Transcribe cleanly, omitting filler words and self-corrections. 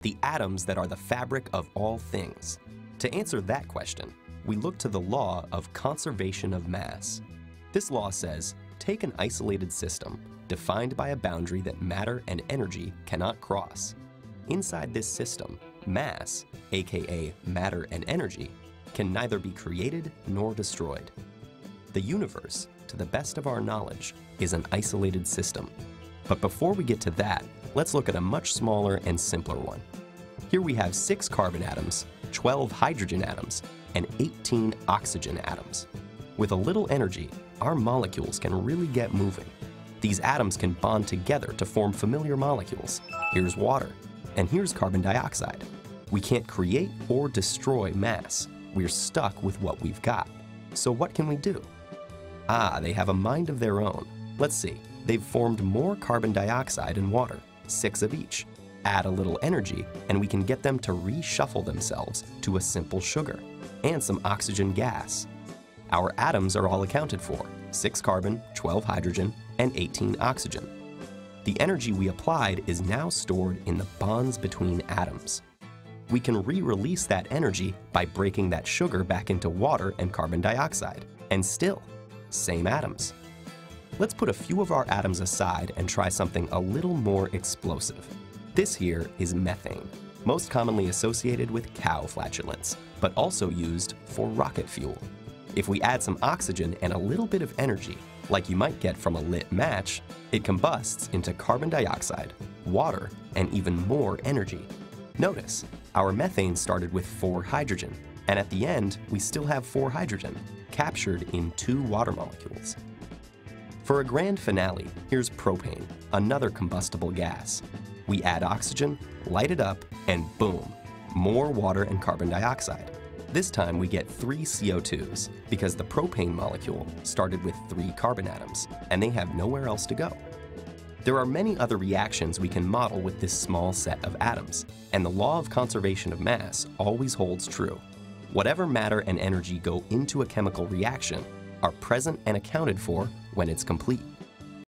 the atoms that are the fabric of all things? To answer that question, we look to the law of conservation of mass. This law says, take an isolated system defined by a boundary that matter and energy cannot cross. Inside this system, mass, aka matter and energy, can neither be created nor destroyed. The universe, to the best of our knowledge, is an isolated system. But before we get to that, let's look at a much smaller and simpler one. Here we have 6 carbon atoms, 12 hydrogen atoms, and 18 oxygen atoms. With a little energy, our molecules can really get moving. These atoms can bond together to form familiar molecules. Here's water, and here's carbon dioxide. We can't create or destroy mass. We're stuck with what we've got. So what can we do? They have a mind of their own. Let's see. They've formed more carbon dioxide and water, 6 of each. Add a little energy, and we can get them to reshuffle themselves to a simple sugar and some oxygen gas. Our atoms are all accounted for, 6 carbon, 12 hydrogen, and 18 oxygen. The energy we applied is now stored in the bonds between atoms. We can re-release that energy by breaking that sugar back into water and carbon dioxide, and still, same atoms. Let's put a few of our atoms aside and try something a little more explosive. This here is methane, most commonly associated with cow flatulence, but also used for rocket fuel. If we add some oxygen and a little bit of energy, like you might get from a lit match, it combusts into carbon dioxide, water, and even more energy. Notice, our methane started with 4 hydrogen, and at the end, we still have 4 hydrogen, captured in 2 water molecules. For a grand finale, here's propane, another combustible gas. We add oxygen, light it up, and boom, more water and carbon dioxide. This time we get 3 CO2s because the propane molecule started with 3 carbon atoms, and they have nowhere else to go. There are many other reactions we can model with this small set of atoms, and the law of conservation of mass always holds true. Whatever matter and energy go into a chemical reaction are present and accounted for when it's complete.